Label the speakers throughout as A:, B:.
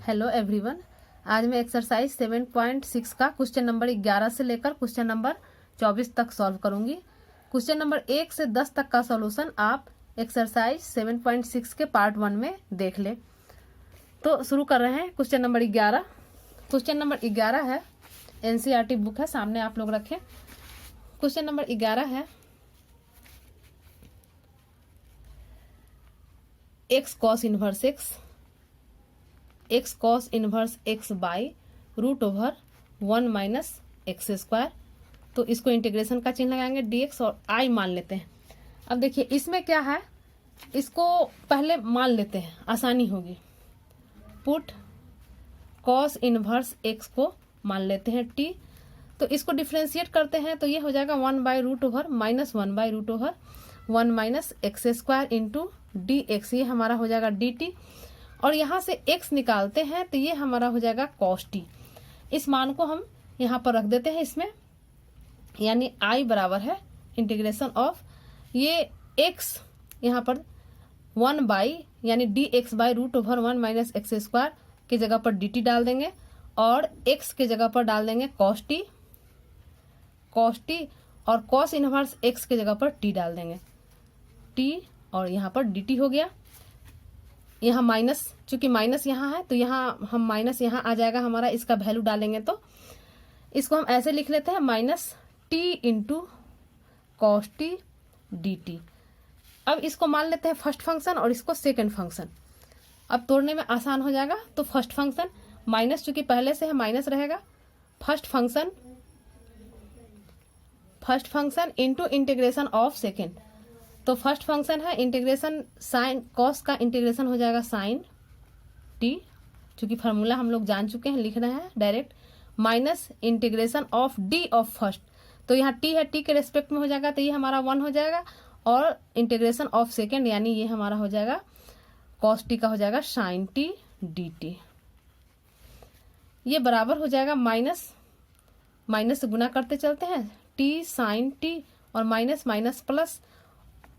A: Hello everyone. आज मैं exercise 7.6 का क्वेश्चन नंबर 11 से लेकर क्वेश्चन नंबर 24 तक सॉल्व करूंगी। क्वेश्चन नंबर 1 से 10 तक का सॉल्यूशन आप एक्सरसाइज 7.6 के पार्ट 1 में देख ले। तो शुरू कर रहे हैं क्वेश्चन नंबर 11। क्वेश्चन नंबर 11 है, एनसीईआरटी बुक है, सामने आप लोग रखें। क्वेश्चन नंबर 11 है, x cos inverse x cos inverse x by root over 1 minus x square. तो इसको इंटीग्रेशन का चिन्ह लगाएंगे, dx और i मान लेते हैं। अब देखिए इसमें क्या है, इसको पहले मान लेते हैं, आसानी होगी। पुट कॉस इनवर्स एक्स को मान लेते हैं t, तो इसको डिफ्रेंशिएट करते हैं तो ये हो जाएगा 1 by root over minus 1 by root over 1 minus x square into D x, ये हमारा हो जाएगा dt। और यहाँ से x निकालते हैं तो ये हमारा हो जाएगा cos t। इस मान को हम यहाँ पर रख देते हैं इसमें, यानी i बराबर है इंटीग्रेशन ऑफ ये x यहाँ पर 1 बाई यानी dx by root over 1 minus x square की जगह पर dt डाल देंगे और x के जगह पर डाल देंगे cos t और cos इनवर्स x के जगह पर t डाल देंगे t और यहाँ पर dt हो गया। यहाँ माइनस, चूंकि माइनस यहाँ है तो यहाँ हम माइनस यहाँ आ जाएगा हमारा, इसका वैल्यू डालेंगे तो इसको हम ऐसे लिख लेते हैं minus T into cos T D T. अब इसको मान लेते हैं फर्स्ट फंक्शन और इसको सेकंड फंक्शन। अब तोड़ने में आसान हो जाएगा, तो फर्स्ट फंक्शन माइनस चूंकि पहले से है माइनस रहेगा, first function into integration of second. तो फर्स्ट फंक्शन है इंटीग्रेशन साइन कॉस का इंटीग्रेशन हो जाएगा साइन टी, चूंकि फार्मूला हम लोग जान चुके हैं, लिख रहे हैं direct, minus integration of D of first. तो यहाँ टी है, टी के रेस्पेक्ट में हो जाएगा तो ये हमारा 1 हो जाएगा, और इंटीग्रेशन ऑफ सेकेंड यानी ये हमारा हो जाएगा कॉस टी का हो जाएगा साइन टी डी टी। ये बराबर हो जाएगा माइनस से गुना करते चलते हैं, टी साइन टी और माइनस माइनस प्लस।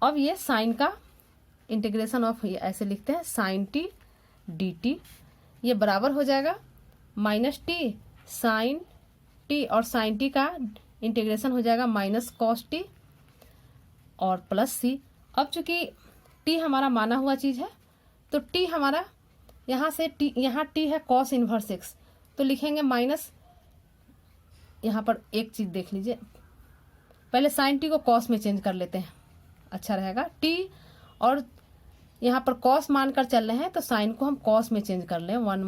A: अब ये साइन का इंटीग्रेशन ऑफ, ये ऐसे लिखते हैं साइन टी डी टी, ये बराबर हो जाएगा माइनस टी साइन टी और साइन टी का इंटीग्रेशन हो जाएगा माइनस कॉस टी और प्लस सी। अब चूंकि टी हमारा माना हुआ चीज है तो टी हमारा यहाँ से टी, यहाँ टी है कॉस इनवर्स एक्स, तो लिखेंगे माइनस, यहाँ पर एक चीज देख लीजिए, पहले साइन टी को कॉस में चेंज कर लेते हैं, अच्छा रहेगा टी, और यहाँ पर कॉस मानकर चल रहे हैं तो साइन को हम कॉस में चेंज कर लें, 1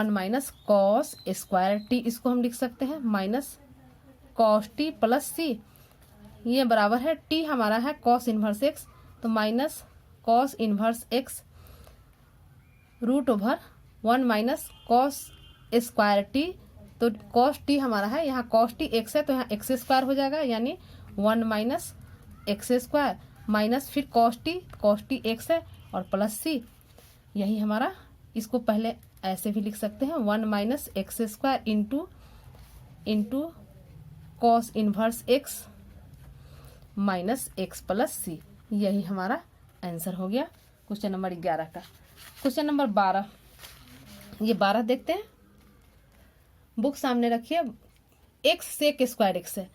A: माइनस कॉस स्क्वायर टी, इसको हम लिख सकते हैं माइनस कॉस टी प्लस सी। ये बराबर है टी हमारा है कॉस इनवर्स एक्स, तो minus cos inverse x root over 1 minus cos square t. तो कॉस टी हमारा है, यहाँ कॉस टी एक्स है तो यहाँ एक्स स्क्वायर हो जाएगा, यानी 1 माइनस एक्स स्क्वायर माइनस फिर कॉस टी एक्स है और प्लस सी, यही हमारा, इसको पहले ऐसे भी लिख सकते हैं 1 minus x square into cos inverse X minus X plus सी। यही हमारा आंसर हो गया क्वेश्चन नंबर 11 का। क्वेश्चन नंबर 12, ये 12 देखते हैं, बुक सामने रखिए। एक्स सेक स्क्वायर एक्स है,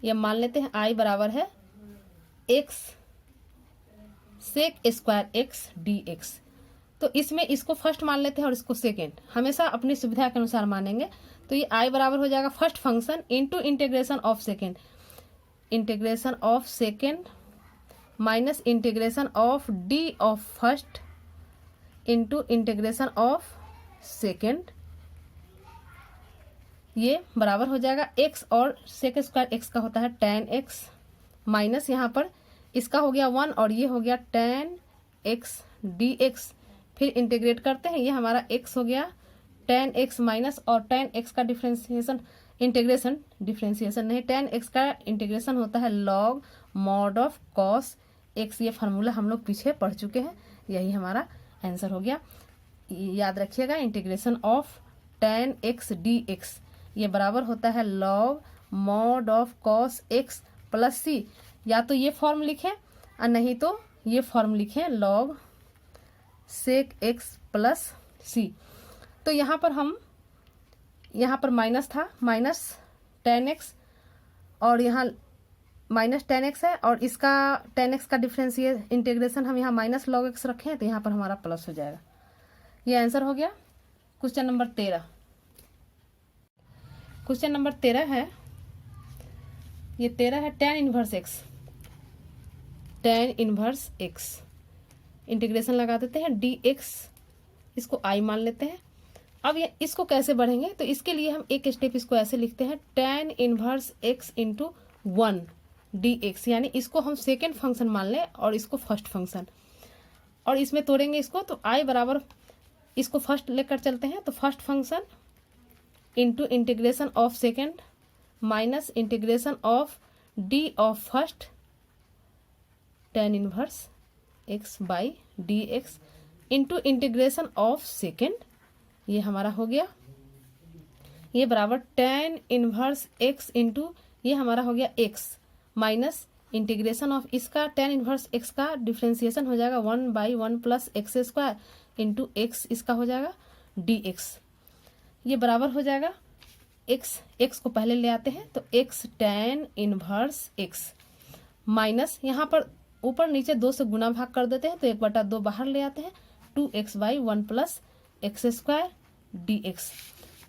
A: ये मान लेते हैं आई बराबर है x sec square x D x. तो इसमें इसको फर्स्ट मान लेते हैं और इसको सेकेंड, हमेशा अपनी सुविधा के अनुसार मानेंगे। तो ये आई बराबर हो जाएगा first function into integration of second minus integration of D of first into integration of second, ये बराबर हो जाएगा एक्स और सेक स्क्वायर एक्स का होता है tan एक्स माइनस यहाँ पर इसका हो गया 1 और ये हो गया tan एक्स डी एक्स। फिर इंटीग्रेट करते हैं, ये हमारा x हो गया tan एक्स माइनस, और tan एक्स का डिफ्रेंसिएशन नहीं, tan एक्स का इंटीग्रेशन होता है log mod of cos x। ये फार्मूला हम लोग पीछे पढ़ चुके हैं, यही हमारा आंसर हो गया। याद रखिएगा integration of tan X D x, ये बराबर होता है log mod of cos x plus C. या तो ये फॉर्म लिखें और नहीं तो ये फॉर्म लिखें log sec x प्लस सी। तो यहाँ पर माइनस था, माइनस 10x, और यहाँ माइनस 10x है, और इसका 10x का डिफरेंशिएट इंटीग्रेशन हम यहाँ माइनस log x रखे हैं, तो यहाँ पर हमारा प्लस हो जाएगा। ये आंसर हो गया क्वेश्चन नंबर 13। क्वेश्चन नंबर 13 है, ये 13 है tan inverse x। tan inverse x integration लगा देते हैं, dx इसको I मान लेते हैं। अब ये इसको कैसे बढ़ेंगे, तो इसके लिए हम एक स्टेप इसको ऐसे लिखते हैं, tan inverse x into 1 dx, यानी इसको हम सेकेंड फंक्शन मान लें और इसको फर्स्ट फंक्शन, और इसमें तोड़ेंगे इसको, तो I बराबर इसको फर्स्ट लेकर चलते हैं, तो first function into integration of second minus integration of d of first tan inverse x by dx into integration of second, ये हमारा हो गया, ये बराबर tan इनवर्स x इंटू ये हमारा हो गया x माइनस इंटीग्रेशन ऑफ इसका tan इनवर्स x का डिफ्रेंसिएशन हो जाएगा 1/1 plus x square into x, इसका हो जाएगा dx। ये बराबर हो जाएगा x को पहले ले आते हैं, तो x tan inverse x minus यहाँ पर ऊपर नीचे 2 से गुना भाग कर देते हैं, तो 1/2 बाहर ले आते हैं, 2x/1 plus x square dx।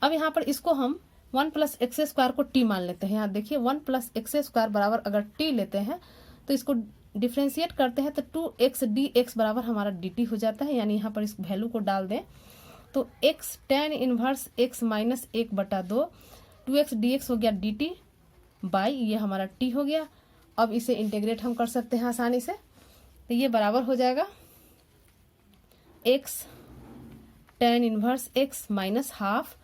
A: अब यहाँ पर इसको हम 1 प्लस एक्स स्क्वायर को t मान लेते हैं। यहाँ देखिए 1 प्लस एक्स स्क्वायर बराबर अगर t लेते हैं तो इसको डिफ्रेंशिएट करते हैं, तो 2x dx बराबर हमारा dt हो जाता है, यानी यहाँ पर इस वैल्यू को डाल दें तो x tan inverse x minus 1/2 2x dx हो गया dt बाई ये हमारा t हो गया। अब इसे इंटीग्रेट हम कर सकते हैं आसानी से, तो ये बराबर हो जाएगा x tan inverse x minus half,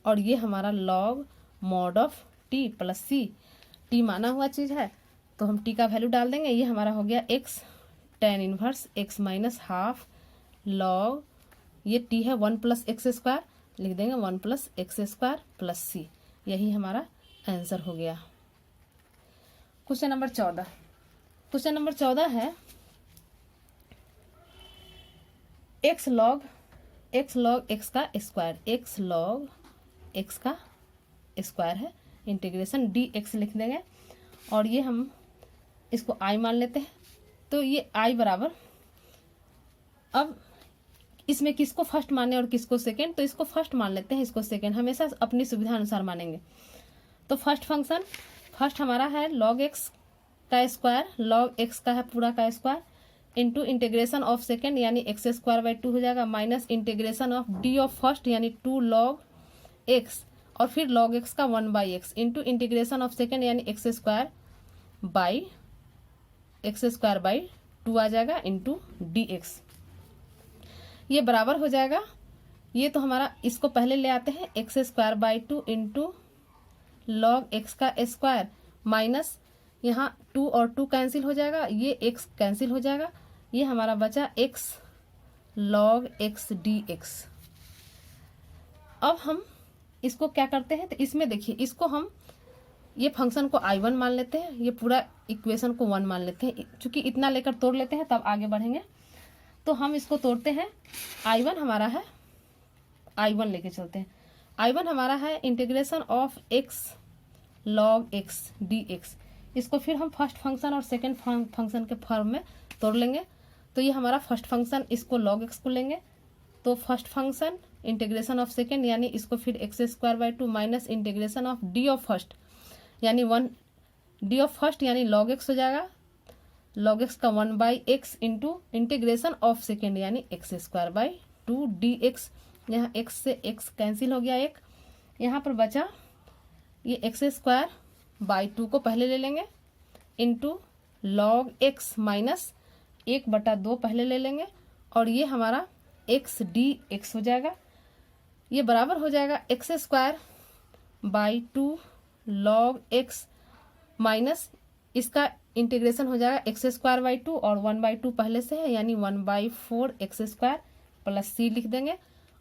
A: और ये हमारा log mod of t plus c, t माना हुआ चीज़ है तो हम t का वैल्यू डाल देंगे, ये हमारा हो गया x tan inverse x minus half log ये t है 1 प्लस एक्स स्क्वायर, लिख देंगे 1 plus x square plus c, यही हमारा आंसर हो गया। Question number 14। क्वेश्चन नंबर 14 है x log x का स्क्वायर, x log x का स्क्वायर है, इंटीग्रेशन dx लिख देंगे, और ये हम इसको I मान लेते हैं, तो ये I बराबर, अब इसमें किसको फर्स्ट माने और किसको सेकेंड, तो इसको फर्स्ट मान लेते हैं, इसको सेकेंड, हमेशा अपनी सुविधा अनुसार मानेंगे। तो फर्स्ट हमारा है log x का स्क्वायर, log x का है पूरा का square into integration of second यानी एक्स स्क्वायर बाई 2 हो जाएगा, minus integration of d of first यानी 2 log x, और फिर log x का 1/x into integration of second यानी एक्स स्क्वायर बाई 2 आ जाएगा इंटू dx। ये बराबर हो जाएगा, ये तो हमारा इसको पहले ले आते हैं x square by 2 into log x का स्क्वायर माइनस यहाँ 2 और 2 कैंसिल हो जाएगा, ये x कैंसिल हो जाएगा, ये हमारा बचा x log x dx। अब हम इसको क्या करते हैं, तो इसमें देखिए इसको हम ये फंक्शन को I1 मान लेते हैं, ये पूरा इक्वेशन को 1 मान लेते हैं, चूंकि इतना लेकर तोड़ लेते हैं तब आगे बढ़ेंगे। तो हम इसको तोड़ते हैं, I1 हमारा है, I1 लेके चलते हैं, I1 हमारा है integration of x log x dx, इसको फिर हम फर्स्ट फंक्शन और सेकंड फंक्शन के फॉर्म में तोड़ लेंगे। तो ये हमारा फर्स्ट फंक्शन, इसको log x को लेंगे, तो first function integration of second यानी इसको फिर x square by 2 minus integration of d of first यानी 1 d ऑफ फर्स्ट यानी log x हो जाएगा, log x का 1/x into integration of second यानी एक्स स्क्वायर बाई 2 dx। यहाँ x से x कैंसिल हो गया, एक यहाँ पर बचा ये एक्स स्क्वायर बाई 2 को पहले ले लेंगे इंटू log x माइनस 1/2 पहले ले लेंगे, और ये हमारा x dx हो जाएगा, ये बराबर हो जाएगा x square by 2 log x minus इसका इंटीग्रेशन हो जाएगा एक्स स्क्वायर बाई 2 और 1/2 पहले से है यानी 1/4 एक्स स्क्वायर प्लस c लिख देंगे।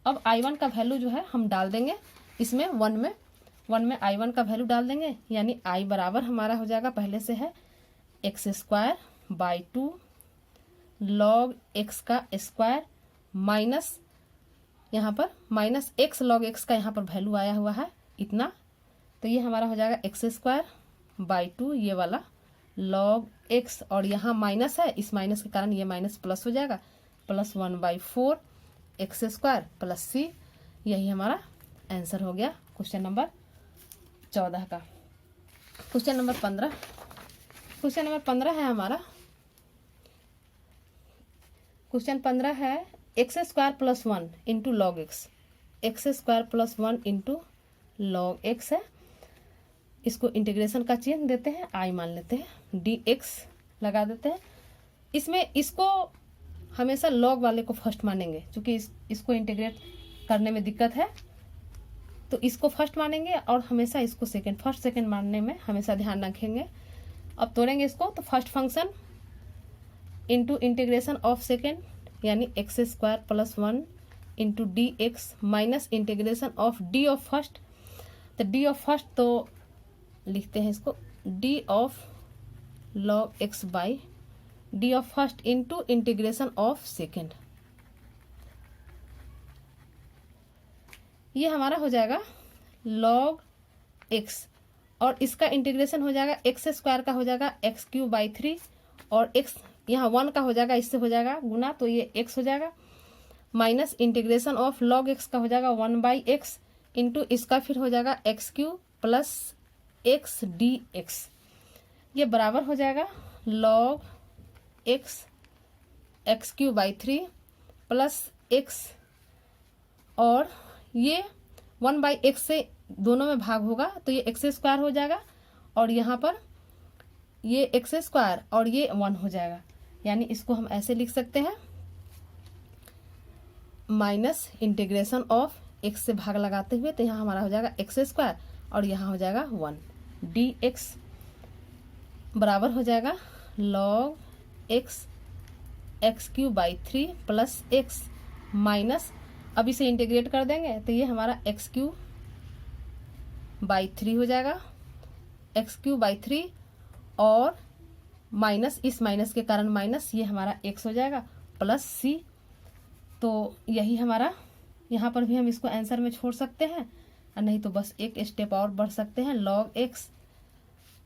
A: अब I1 का वैल्यू जो है हम डाल देंगे इसमें 1 में I1 का वैल्यू डाल देंगे, यानी I बराबर हमारा हो जाएगा पहले से है x square by 2 log x का स्क्वायर माइनस यहाँ पर माइनस एक्स लॉग एक्स का यहाँ पर वैल्यू आया हुआ है इतना, तो ये हमारा हो जाएगा एक्स स्क्वायर बाई 2 ये वाला लॉग एक्स, और यहाँ माइनस है, इस माइनस के कारण ये माइनस प्लस हो जाएगा, प्लस 1/4 एक्स स्क्वायर प्लस सी। यही हमारा आंसर हो गया क्वेश्चन नंबर 14 का। क्वेश्चन नंबर 15, क्वेश्चन नंबर 15 है हमारा, क्वेश्चन 15 है x square plus 1 into log x, x square plus 1 into log x है। इसको इंटीग्रेशन का चिन्ह देते हैं, आई मान लेते हैं, डी एक्स लगा देते हैं। इसमें इसको हमेशा लॉग वाले को फर्स्ट मानेंगे, क्योंकि इसको इंटीग्रेट करने में दिक्कत है, तो इसको फर्स्ट मानेंगे और हमेशा इसको सेकंड, फर्स्ट सेकंड मानने में हमेशा ध्यान रखेंगे। अब तोड़ेंगे इसको, तो first function into integration of second यानी X square plus 1 into D X minus integration of D of first, तो डी ऑफ फर्स्ट तो लिखते हैं इसको D of log X by D of first into integration of second. ये हमारा हो जाएगा लॉग एक्स, और इसका इंटीग्रेशन हो जाएगा एक्स स्क्वायर का हो जाएगा एक्स क्यूब बाई 3, और एक्स यहाँ 1 का हो जाएगा, इससे हो जाएगा गुना, तो ये एक्स हो जाएगा, minus integration of log x का हो जाएगा 1/x इंटू इसका फिर हो जाएगा x cube plus x D x. ये बराबर हो जाएगा log x x cube by 3 plus x, और ये 1/x से दोनों में भाग होगा, तो ये एक्स स्क्वायर हो जाएगा, और यहाँ पर ये एक्स स्क्वायर और ये 1 हो जाएगा, यानी इसको हम ऐसे लिख सकते हैं माइनस इंटीग्रेशन ऑफ एक्स से भाग लगाते हुए, तो यहाँ हमारा हो जाएगा एक्स स्क्वायर और यहाँ हो जाएगा 1 डी एक्स बराबर हो जाएगा log x x cube by 3 plus x minus, अब इसे इंटीग्रेट कर देंगे तो ये हमारा एक्स क्यूब बाई 3 हो जाएगा, एक्स क्यूब बाई 3 और माइनस, इस माइनस के कारण माइनस, ये हमारा एक्स हो जाएगा प्लस सी। तो यही हमारा, यहाँ पर भी हम इसको आंसर में छोड़ सकते हैं, और नहीं तो बस एक स्टेप और बढ़ सकते हैं, लॉग एक्स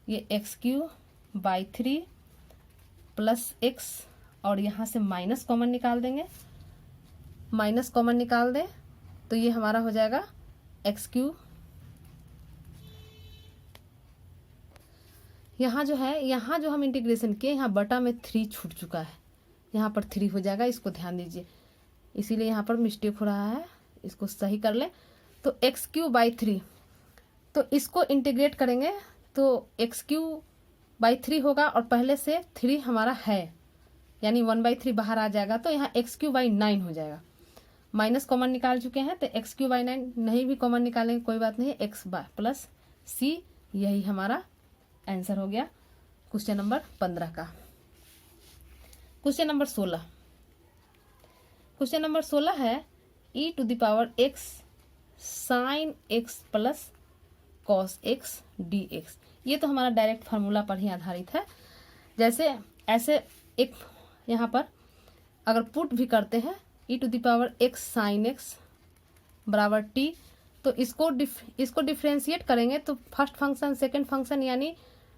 A: ये x cube by 3 plus x, और यहाँ से माइनस कॉमन निकाल देंगे, माइनस कॉमन निकाल दें तो ये हमारा हो जाएगा एक्स क्यूब, यहाँ जो है, यहाँ जो हम इंटीग्रेशन किए यहाँ बटा में 3 छूट चुका है, यहाँ पर 3 हो जाएगा, इसको ध्यान दीजिए, इसीलिए यहाँ पर मिस्टेक हो रहा है, इसको सही कर लें। तो एक्स क्यूब बाई 3, तो इसको इंटीग्रेट करेंगे तो एक्स क्यूब बाई 3 होगा, और पहले से 3 हमारा है यानी 1/3 बाहर आ जाएगा, तो यहाँ एक्स क्यूब बाई 9 हो जाएगा, माइनस कॉमन निकाल चुके हैं, तो एक्स क्यूब बाई 9 नहीं भी कॉमन निकालेंगे कोई बात नहीं, एक्स बाय प्लस सी। यही हमारा आंसर हो गया क्वेश्चन नंबर 15 का। क्वेश्चन नंबर 16, क्वेश्चन नंबर 16 है e⁻x sign x plus cos x D x. ये तो हमारा डायरेक्ट फार्मूला पर ही आधारित है, जैसे ऐसे एक यहाँ पर अगर पुट भी करते हैं e⁻x साइन एक्स बराबर t, तो इसको डिफ्रेंशिएट करेंगे तो फर्स्ट फंक्शन सेकंड फंक्शन यानी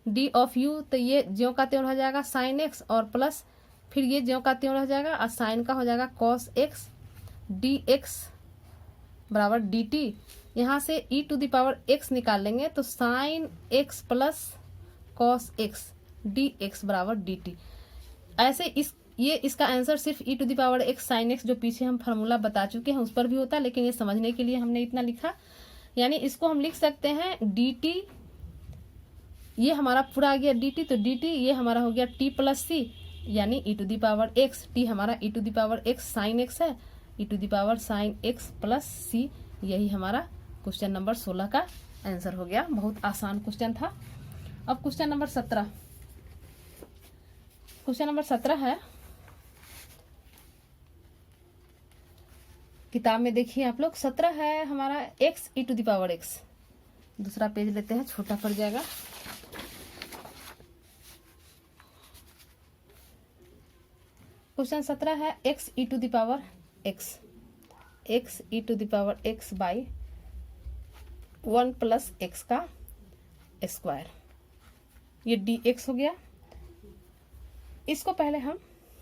A: डी ऑफ यू, तो ये ज्यों का त्यों रह जाएगा साइन एक्स, और प्लस फिर ये ज्यों का त्यों रह जाएगा, और साइन का हो जाएगा कॉस एक्स डी एक्स बराबर डी टी। यहाँ से e⁻x निकाल लेंगे तो sign x plus cos x D x बराबर डी टी। ऐसे इसका आंसर सिर्फ e⁻x साइन एक्स जो पीछे हम फार्मूला बता चुके हैं उस पर भी होता है, लेकिन ये समझने के लिए हमने इतना लिखा, यानी इसको हम लिख सकते हैं dt, ये हमारा पूरा आ गया dt, तो dt ये हमारा हो गया t प्लस सी, यानी e⁻x, t हमारा e⁻x साइन एक्स है, e⁻ साइन एक्स प्लस सी। यही हमारा क्वेश्चन नंबर 16 का आंसर हो गया, बहुत आसान क्वेश्चन था। अब क्वेश्चन नंबर 17, क्वेश्चन नंबर 17 है, किताब में देखिए आप लोग, 17 है हमारा x e⁻x, दूसरा पेज लेते हैं, छोटा पड़ जाएगा। क्वेश्चन 17 है x e⁻x, x e to the power x by 1 plus x का स्क्वायर, ये डी एक्स हो गया। इसको पहले हम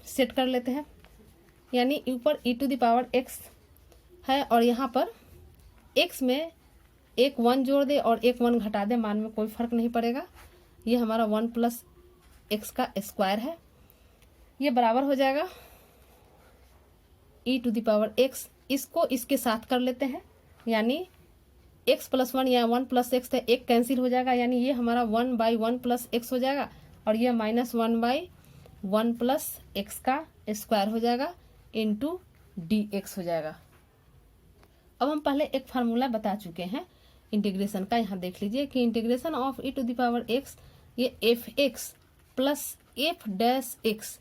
A: सेट कर लेते हैं, यानी ऊपर ई टू द पावर एक्स है और यहाँ पर एक्स में एक 1 जोड़ दे और एक 1 घटा दे, मान में कोई फर्क नहीं पड़ेगा। ये हमारा 1 प्लस एक्स का स्क्वायर है, ये बराबर हो जाएगा E to the power x. इसको इसके साथ कर लेते हैं, यानी एक्स प्लस 1 या 1 प्लस एक्स है, एक कैंसिल हो जाएगा, यानी ये हमारा 1 बाई 1 प्लस एक्स हो जाएगा और ये माइनस 1 बाई 1 प्लस एक्स का स्क्वायर हो जाएगा इंटू डी एक्स हो जाएगा। अब हम पहले एक फार्मूला बता चुके हैं इंटीग्रेशन का, यहाँ देख लीजिए कि integration of E to the power X, ये F X plus F dash X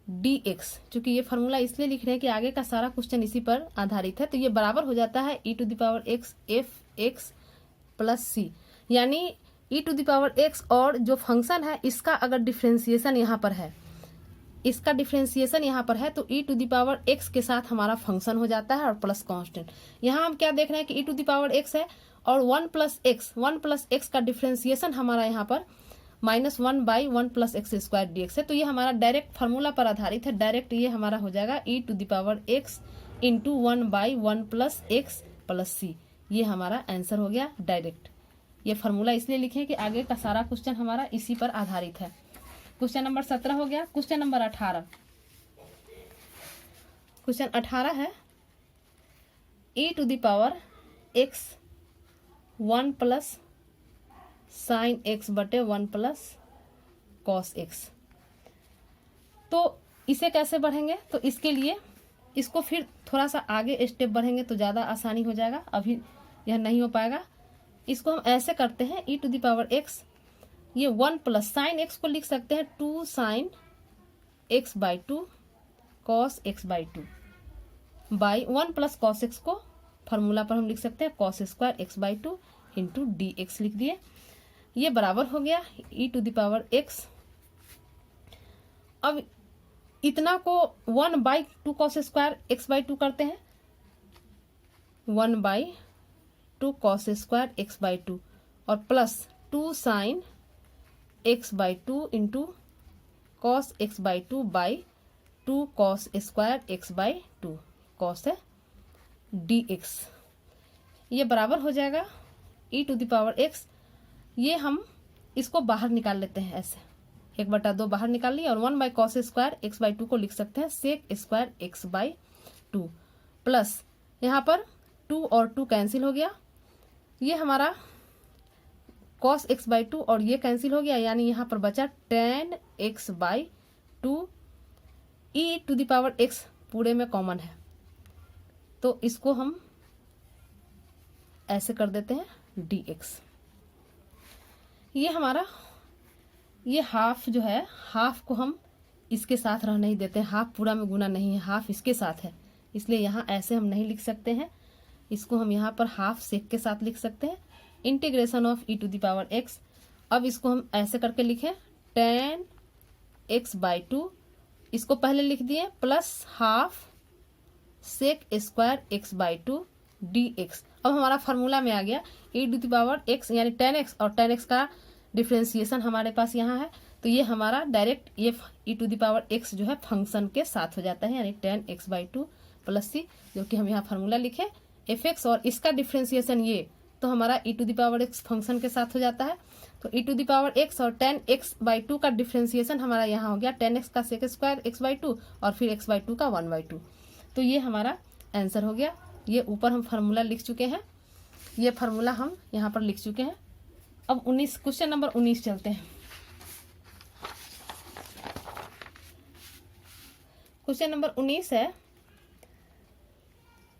A: D X, चूंकि ये फार्मूला इसलिए लिख रहे हैं कि आगे का सारा क्वेश्चन इसी पर आधारित है, तो ये बराबर हो जाता है E to the power X F X plus C, यानी E to the power X और जो फंक्शन है इसका अगर डिफ्रेंसिएशन यहाँ पर है, इसका डिफ्रेंसिएशन यहाँ पर है, तो E to the power x के साथ हमारा फंक्शन हो जाता है और प्लस कांस्टेंट। यहाँ हम क्या देख रहे हैं कि ई टू द पावर एक्स है और 1 प्लस एक्स का डिफ्रेंसिएशन हमारा यहाँ पर minus 1 by 1 plus x square D x है, तो ये हमारा डायरेक्ट फार्मूला पर आधारित है। डायरेक्ट ये हमारा हो जाएगा E to the power X into 1 by 1 plus X plus सी, ये हमारा आंसर हो गया डायरेक्ट। ये फार्मूला इसलिए लिखे कि आगे का सारा क्वेश्चन हमारा इसी पर आधारित है। क्वेश्चन नंबर 17 हो गया। क्वेश्चन नंबर 18, क्वेश्चन 18 है E to the power X 1 plus sine X बटे 1 प्लस कॉस एक्स। तो इसे कैसे बढ़ेंगे, तो इसके लिए इसको फिर थोड़ा सा आगे स्टेप बढ़ेंगे तो ज़्यादा आसानी हो जाएगा, अभी यह नहीं हो पाएगा। इसको हम ऐसे करते हैं ई टू द पावर एक्स, ये 1 प्लस साइन एक्स को लिख सकते हैं 2 sine x by 2 cos x by 2 by 1 plus cos x को फार्मूला पर हम लिख सकते हैं cos square x by 2 into D x लिख दिए, ये बराबर हो गया e to the power x. अब इतना को 1 by 2 cos square x by 2 करते हैं, 1 by 2 cos square x by 2 और plus 2 sine x by 2 into cos x by 2 by 2 cos square x by 2 cos है डी एक्स, ये बराबर हो जाएगा E to the power X. ये हम इसको बाहर निकाल लेते हैं, ऐसे 1/2 बाहर निकाल लिया और 1 बाई कॉस स्क्वायर एक्स बाई 2 को लिख सकते हैं sec square x by 2 plus यहाँ पर 2 और 2 कैंसिल हो गया, ये हमारा कॉस एक्स बाई 2 और ये कैंसिल हो गया, यानी यहाँ पर बचा tan x by 2। E to the power x पूरे में कॉमन है, तो इसको हम ऐसे कर देते हैं डी एक्स। ये हमारा ये हाफ जो है, हाफ को हम इसके साथ रह नहीं देते हैं, हाफ पूरा में गुना नहीं है, हाफ इसके साथ है, इसलिए यहाँ ऐसे हम नहीं लिख सकते हैं, इसको हम यहाँ पर हाफ सेक के साथ लिख सकते हैं integration of E to the power x. अब इसको हम ऐसे करके लिखें tan एक्स बाई 2, इसको पहले लिख दिए plus half sec square x by 2 d x. अब हमारा फार्मूला में आ गया e to the power x, यानी tan एक्स और tan एक्स का डिफ्रेंसिएशन हमारे पास यहाँ है, तो ये हमारा डायरेक्ट ये e to the power x जो है फंक्शन के साथ हो जाता है, यानी tan एक्स बाई 2 प्लस सी, जो कि हम यहाँ फार्मूला लिखे एफ एक्स और इसका डिफ्रेंसिएशन ये, तो हमारा E to the power X function के साथ हो जाता है। तो E to the power X और tan एक्स बाई 2 का डिफ्रेंसिएशन हमारा यहाँ हो गया tan एक्स का सेक स्क्वायर एक्स बाई 2 और फिर एक्स बाई 2 का 1 बाई 2, तो ये हमारा आंसर हो गया। ये ऊपर हम फार्मूला लिख चुके हैं, ये फार्मूला हम यहाँ पर लिख चुके हैं। अब 19 क्वेश्चन नंबर 19 चलते हैं। क्वेश्चन नंबर 19 है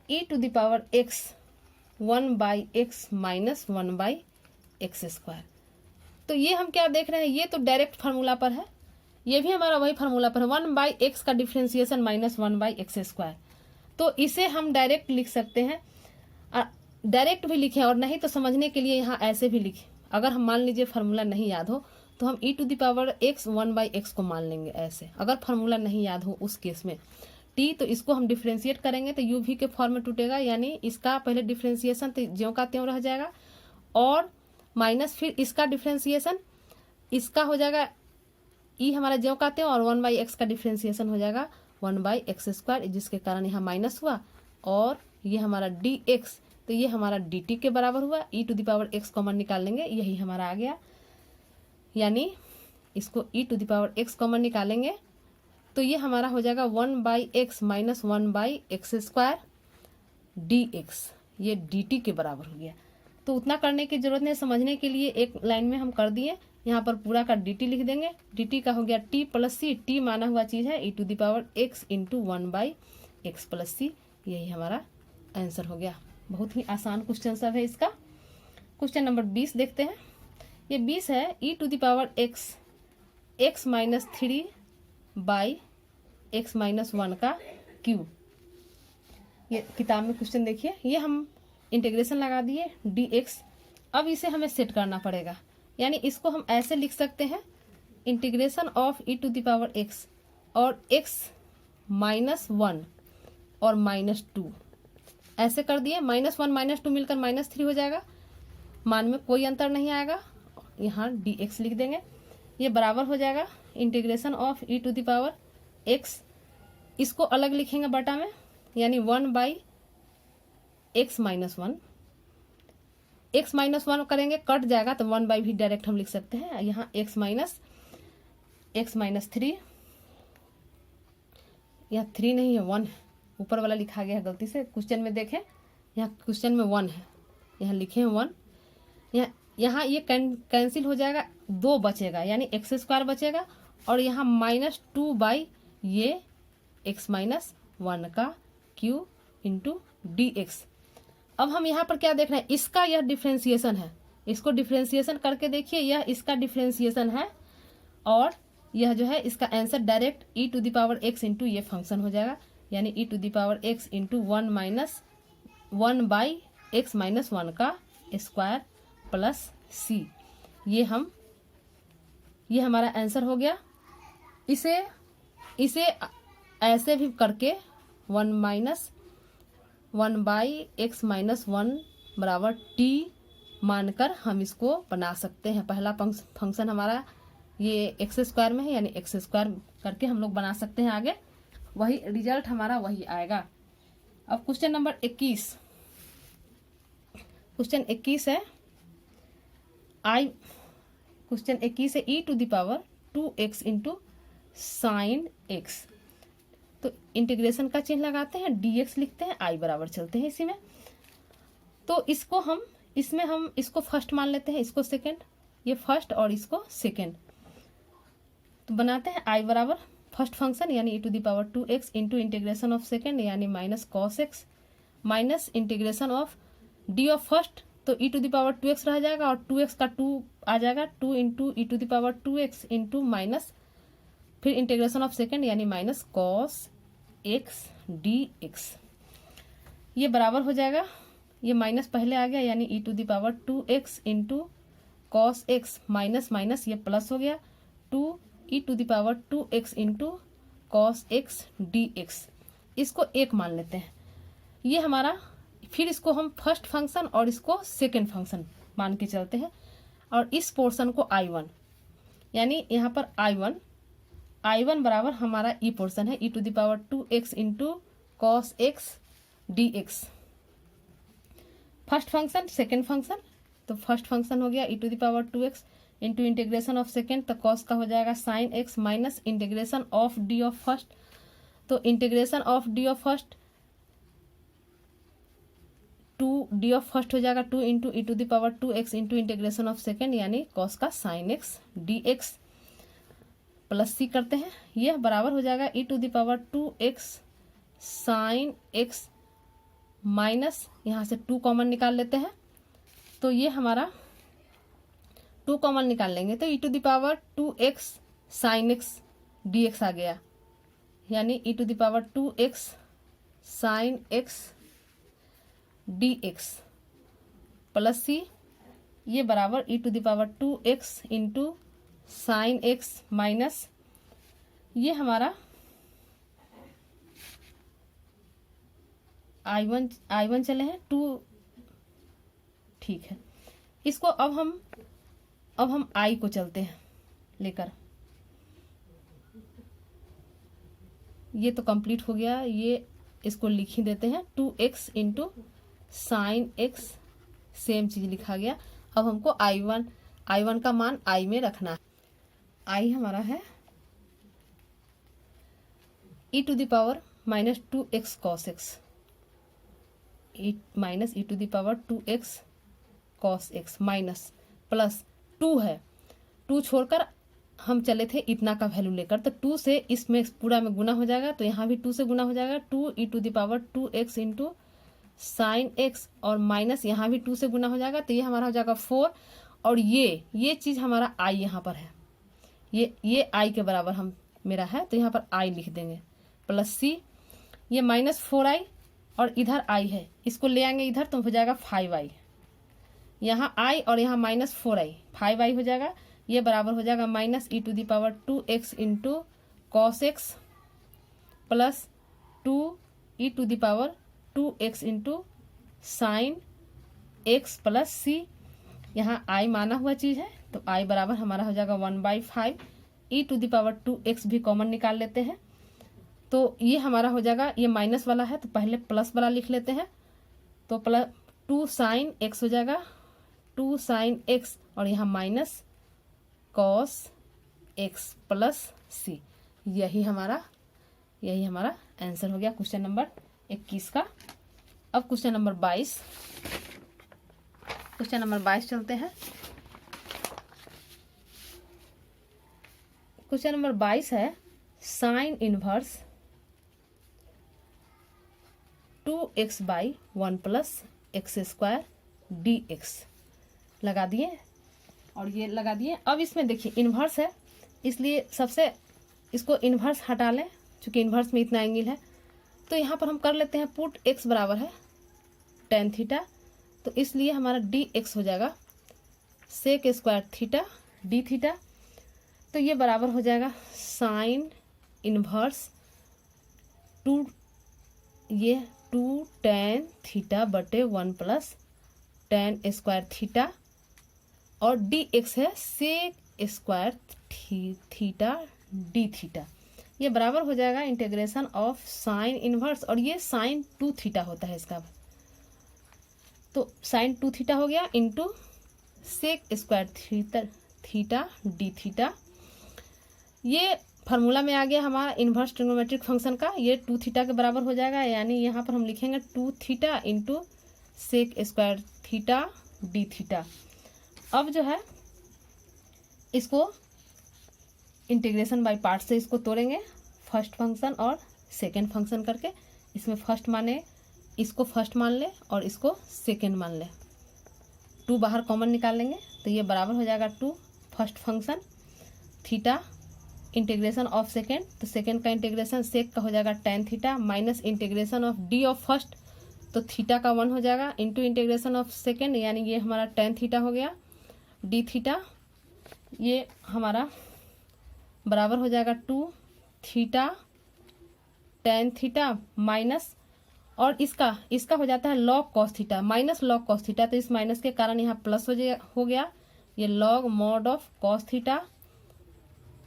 A: E to the power X 1 by X minus 1 by X square. तो ये हम क्या देख रहे हैं, ये तो डायरेक्ट फार्मूला पर है, ये भी हमारा वही फार्मूला पर है, 1 बाई एक्स का differentiation minus 1 by X square. तो इसे हम डायरेक्ट लिख सकते हैं, डायरेक्ट भी लिखें और नहीं तो समझने के लिए यहाँ ऐसे भी लिखें। अगर हम मान लीजिए फार्मूला नहीं याद हो तो हम E to the power X 1 by X को मान लेंगे ऐसे, अगर फार्मूला नहीं याद हो उस केस में टी, तो इसको हम डिफ्रेंशिएट करेंगे तो यू वी के फॉर्म में टूटेगा, यानी इसका पहले डिफ्रेंशिएशन तो ज्यों का त्यों रह जाएगा, और माइनस फिर इसका डिफ्रेंशिएशन, इसका हो जाएगा ई हमारा ज्यों का त्यों, और 1/x का डिफ्रेंशिएशन हो जाएगा 1/x², जिसके कारण यहाँ माइनस हुआ, और ये हमारा dx, तो ये हमारा dt के बराबर हुआ। e⁻x कॉमन निकाल लेंगे, यही हमारा आ गया, यानी इसको e⁻x कॉमन निकालेंगे तो ये हमारा हो जाएगा 1/x माइनस 1/x² dx, ये dt के बराबर हो गया। तो उतना करने की जरूरत नहीं, समझने के लिए एक लाइन में हम कर दिए। यहाँ पर पूरा का dt लिख देंगे, dt का हो गया t प्लस c, t माना हुआ चीज है e⁻x into 1/x plus c, यही हमारा आंसर हो गया। बहुत ही आसान क्वेश्चन सब है इसका। क्वेश्चन नंबर 20 देखते हैं। ये 20 है e⁻x x minus 3/x minus 1 का क्यूब। ये किताब में क्वेश्चन देखिए, ये हम इंटीग्रेशन लगा दिए dx। अब इसे हमें सेट करना पड़ेगा, यानी इसको हम ऐसे लिख सकते हैं, इंटीग्रेशन ऑफ e⁻x और x माइनस 1 और -2 ऐसे कर दिए। -1 -2 मिलकर -3 हो जाएगा, मान में कोई अंतर नहीं आएगा। यहाँ dx लिख देंगे, ये बराबर हो जाएगा इंटीग्रेशन ऑफ e⁻x, इसको अलग लिखेंगे बटा में, यानी 1/x माइनस 1, x माइनस 1 करेंगे कट जाएगा तो 1/ भी डायरेक्ट हम लिख सकते हैं। यहाँ x माइनस 3, यहाँ 3 नहीं है 1 है, ऊपर वाला लिखा गया है गलती से, क्वेश्चन में देखें, यहाँ क्वेश्चन में 1 है, यहाँ लिखे हैं 1। यहाँ ये कैंसिल हो जाएगा, 2 बचेगा, यानी x² बचेगा, और यहाँ -2/, ये x माइनस 1 का क्यूब इंटू dx। अब हम यहाँ पर क्या देख रहे हैं, इसका यह डिफ्रेंशिएशन है, इसको डिफ्रेंशिएशन करके देखिए, यह इसका डिफ्रेंशिएशन है, और यह जो है इसका आंसर डायरेक्ट e⁻x इंटू ये फंक्शन हो जाएगा, यानी e⁻x इंटू 1/x माइनस 1 का स्क्वायर प्लस c, ये हमारा आंसर हो गया। इसे ऐसे भी करके 1/x माइनस 1 बराबर t मानकर हम इसको बना सकते हैं। पहला फंक्शन हमारा ये x² में है, यानी x² करके हम लोग बना सकते हैं। आगे वही रिजल्ट हमारा वही आएगा। अब क्वेश्चन नंबर 21, क्वेश्चन 21 है क्वेश्चन 21 है e⁻2x इंटू साइन x। तो इंटीग्रेशन का चिन्ह लगाते हैं, dx लिखते हैं, i बराबर चलते हैं इसी में। तो इसको हम इसको फर्स्ट मान लेते हैं, इसको सेकंड, ये फर्स्ट और इसको सेकंड, तो बनाते हैं i बराबर फर्स्ट फंक्शन यानी e⁻2x into integration of second यानी minus cos x minus integration of d of first, तो e⁻2x रह जाएगा और 2x का 2 आ जाएगा, 2 इंटू e⁻2x इंटू माइनस फिर इंटीग्रेशन ऑफ सेकंड यानी माइनस cos x dx, ये बराबर हो जाएगा, ये माइनस पहले आ गया यानी e⁻2x into cos x minus minus ये प्लस हो गया 2e⁻2x into cos x dx, इसको 1 मान लेते हैं। ये हमारा, फिर इसको हम फर्स्ट फंक्शन और इसको सेकंड फंक्शन मान के चलते हैं, और इस पोर्शन को I1, यानी यहाँ पर I1 बराबर हमारा ई पोर्शन है e⁻2x into cos x dx, first function second function, तो फर्स्ट फंक्शन हो गया e⁻2x into integration of second, तो cos का हो जाएगा sin x minus integration of d of first, तो integration of d of first 2d of first हो जाएगा 2 into e⁻2x into integration of second यानी cos का sin x dx plus c करते हैं, यह बराबर हो जाएगा e⁻2x sin x माइनस यहाँ से 2 कॉमन निकाल लेते हैं, तो ये हमारा 2 कॉमन निकाल लेंगे तो e⁻2x sin x dx आ गया, यानी e⁻2x sin x dx plus c, ये बराबर e⁻2x into sine x minus ये हमारा I1 चले हैं 2, ठीक है। इसको अब हम I को चलते हैं लेकर, ये तो कंप्लीट हो गया, ये इसको लिख ही देते हैं 2x into sine x, same चीज लिखा गया। अब हमको I1 का मान I में रखना है। I हमारा है e to the power minus 2x cos x, minus e to the power 2x cos x minus plus 2 है, 2 छोड़कर हम चले थे इतना का वैल्यू लेकर, तो 2 से इसमें पूरा में गुना हो जाएगा, तो यहाँ भी 2 से गुना हो जाएगा, 2 e to the power 2x into sine x, और माइनस यहाँ भी 2 से गुना हो जाएगा, तो ये हमारा हो जाएगा 4। और ये चीज हमारा I यहाँ पर है, ये I के बराबर हम मेरा है, तो यहाँ पर I लिख देंगे प्लस C, ये माइनस 4i और इधर I है, इसको ले आएंगे इधर तो हो जाएगा 5i, यहाँ I और यहाँ माइनस 4i, 5i हो जाएगा। ये बराबर हो जाएगा minus e to the power 2x into cos x plus 2 e to the power 2x into sine x plus C। यहाँ I माना हुआ चीज है, तो I बराबर हमारा हो जाएगा 1/5, e to the power 2x भी कॉमन निकाल लेते हैं, तो ये हमारा हो जाएगा, ये माइनस वाला है तो पहले प्लस वाला लिख लेते हैं, तो प्लस 2 साइन एक्स हो जाएगा, 2 साइन एक्स और यहाँ minus cos x plus C। यही हमारा आंसर हो गया क्वेश्चन नंबर 21 का। अब क्वेश्चन नंबर 22 चलते हैं। क्वेश्चन नंबर 22 है sine inverse 2x by 1 plus x square dx लगा दिए, और ये लगा दिए। अब इसमें देखिए इन्वर्स है, इसलिए सबसे इसको इन्वर्स हटा लें, चूंकि इन्वर्स में इतना एंगल है, तो यहाँ पर हम कर लेते हैं पुट x बराबर है tan थीटा, तो इसलिए हमारा dx हो जाएगा sec square theta d theta, तो ये बराबर हो जाएगा साइन इन्वर्स 2 tan थीटा बटे 1 प्लस tan स्क्वायर थीटा, और dx है sec square theta d theta. ये बराबर हो जाएगा इंटीग्रेशन ऑफ साइन इनवर्स, और ये साइन 2 थीटा होता है इसका, तो साइन 2 थीटा हो गया into sec square theta d theta. ये फार्मूला में आ गया हमारा इन्वर्स ट्रिग्नोमेट्रिक फंक्शन का, ये 2 थीटा के बराबर हो जाएगा, यानी यहाँ पर हम लिखेंगे 2 theta into sec square theta d theta. अब जो है इसको इंटीग्रेशन बाय पार्ट से इसको तोड़ेंगे, फर्स्ट फंक्शन और सेकंड फंक्शन करके, इसमें फर्स्ट माने इसको फर्स्ट मान ले और इसको सेकंड मान ले, 2 बाहर कॉमन निकाल लेंगे, तो ये बराबर हो जाएगा 2 first function theta integration of second, तो सेकेंड का इंटीग्रेशन सेक का हो जाएगा tan theta minus integration of d of first, तो थीटा का 1 हो जाएगा इंटू इंटीग्रेशन ऑफ सेकेंड, यानी ये हमारा tan थीटा हो गया d थीटा। ये हमारा बराबर हो जाएगा 2 थीटा tan थीटा माइनस, और इसका हो जाता है log cos theta minus log cos theta, तो इस माइनस के कारण यहाँ प्लस हो गया, ये log mod of cos theta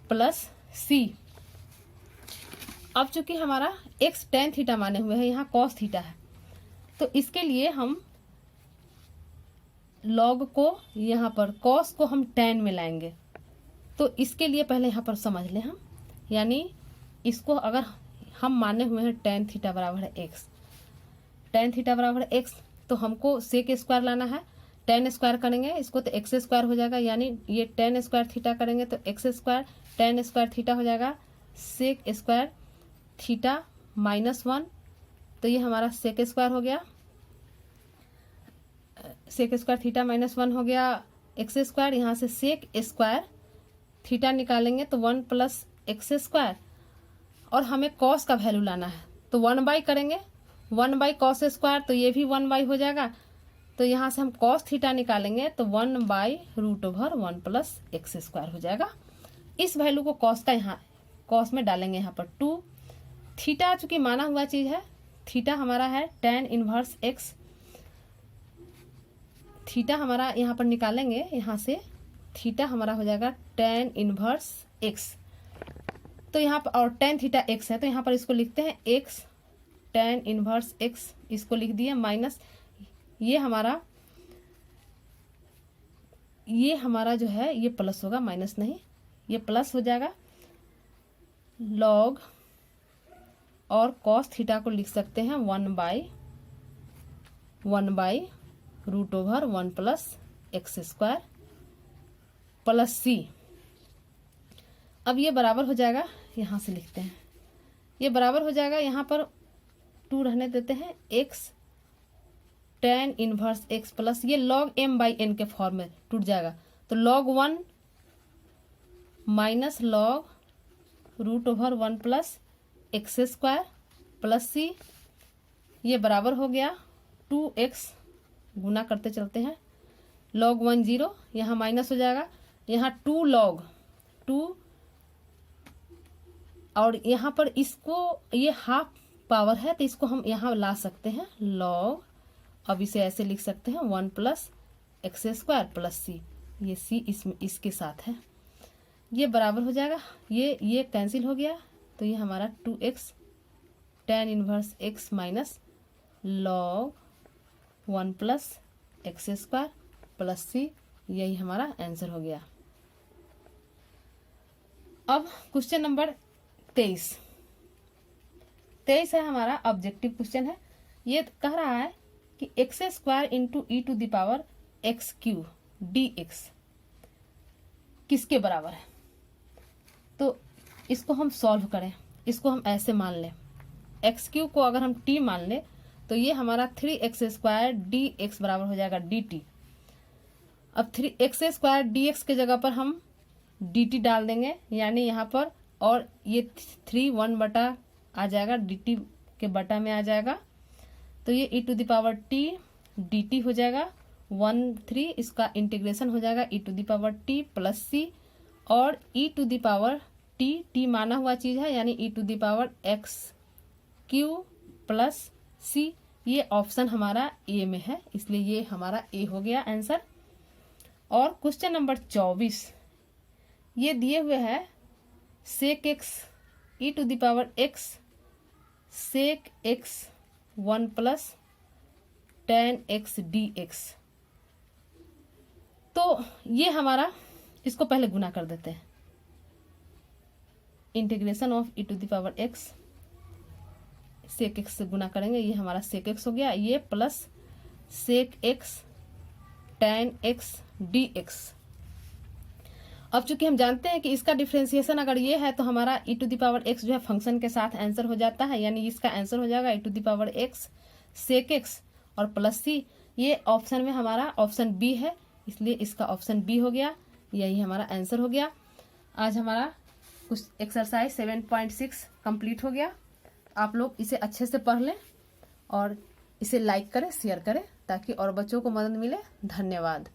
A: plus C। अब चूंकि हमारा x tan थीटा माने हुए है, यहाँ cos थीटा है, तो इसके लिए हम log को यहाँ पर cos को हम tan में लाएंगे, तो इसके लिए पहले यहाँ पर समझ लें हम, यानी इसको अगर हम माने हुए हैं tan थीटा बराबर है x, tan थीटा बराबर है x, तो हमको सेक स्क्वायर लाना है, tan स्क्वायर करेंगे इसको तो x स्क्वायर हो जाएगा, यानी ये tan स्क्वायर थीटा करेंगे तो x square tan square theta हो जाएगा सेक स्क्वायर थीटा -1, तो ये हमारा सेक स्क्वायर हो गया, सेक स्क्वायर थीटा -1 हो गया एक्स स्क्वायर, यहाँ से सेक स्क्वायर थीटा निकालेंगे तो 1 प्लस एक्स स्क्वायर, और हमें कॉस का वैल्यू लाना है, तो 1 करेंगे 1 कॉस स्क्वायर, तो ये भी 1 हो जाएगा, तो यहाँ से हम कॉस थीटा निकालेंगे तो 1/√1 प्लस एक्स स्क्वायर हो जाएगा। इस वैल्यू को कॉस का यहाँ कॉस में डालेंगे, यहाँ पर 2 थीटा चूंकि माना हुआ चीज है, थीटा हमारा है tan इनवर्स x, थीटा हमारा यहाँ पर निकालेंगे, यहाँ से थीटा हमारा हो जाएगा tan इनवर्स x। तो यहाँ पर और tan थीटा x है, तो यहाँ पर इसको लिखते हैं x tan इनवर्स x, इसको लिख दिए, माइनस ये हमारा जो है ये प्लस होगा, माइनस नहीं, ये प्लस हो जाएगा लॉग, और कॉस थीटा को लिख सकते हैं 1/√1 प्लस एक्स स्क्वायर प्लस सी। अब ये बराबर हो जाएगा, यहाँ से लिखते हैं, ये बराबर हो जाएगा, यहाँ पर 2 रहने देते हैं, x tan inverse x plus ये log m/n के फॉर्म में टूट जाएगा, तो log 1 minus log√1 plus x square plus सी, ये बराबर हो गया 2x, गुना करते चलते हैं, log 1 0, यहाँ माइनस हो जाएगा, यहाँ 2 log 2, और यहाँ पर इसको ये हाफ पावर है तो इसको हम यहाँ ला सकते हैं log, अब इसे ऐसे लिख सकते हैं 1 प्लस एक्स स्क्वायर प्लस सी, ये सी इसमें इसके साथ है, ये बराबर हो जाएगा, ये कैंसिल हो गया, तो ये हमारा 2x tan inverse x minus log 1 plus x square plus सी, यही हमारा आंसर हो गया। अब क्वेश्चन नंबर 23 है हमारा, ऑब्जेक्टिव क्वेश्चन है। ये कह रहा है कि x square into e to the power x q d x किसके बराबर है। तो इसको हम सॉल्व करें, इसको हम ऐसे मान लें, एक्स क्यू को अगर हम टी मान लें तो ये हमारा 3x स्क्वायर डी एक्स बराबर हो जाएगा डी टी। अब 3x स्क्वायर डी एक्स के जगह पर हम डी टी डाल देंगे, यानी यहाँ पर, और ये 3 1 बटा आ जाएगा, डी टी के बटा में आ जाएगा, तो ये e to the power t d t हो जाएगा 1/3, इसका इंटीग्रेशन हो जाएगा e to the power t plus c, और e to the power t माना हुआ चीज है, यानी e to the power x cube plus सी, ये ऑप्शन हमारा ए में है, इसलिए ये हमारा ए हो गया आंसर। और क्वेश्चन नंबर 24 ये दिए हुए है sec x e to the power x sec x 1 plus tan x dx, तो ये हमारा, इसको पहले गुना कर देते हैं, integration of e to the power x sec x से गुना करेंगे, ये हमारा sec x हो गया, ये plus sec x tan x dx। अब चूंकि हम जानते हैं कि इसका डिफरेंशिएशन अगर ये है तो हमारा e to the power x जो है फंक्शन के साथ आंसर हो जाता है, यानी इसका आंसर हो जाएगा e to the power x sec x और प्लस सी, ये ऑप्शन में हमारा ऑप्शन बी है, इसलिए इसका ऑप्शन बी हो गया, यही हमारा आंसर हो गया। आज हमारा कुछ एक्सरसाइज 7.6 कंप्लीट हो गया। आप लोग इसे अच्छे से पढ़ लें और इसे लाइक करें, शेयर करें, ताकि और बच्चों को मदद मिले। धन्यवाद।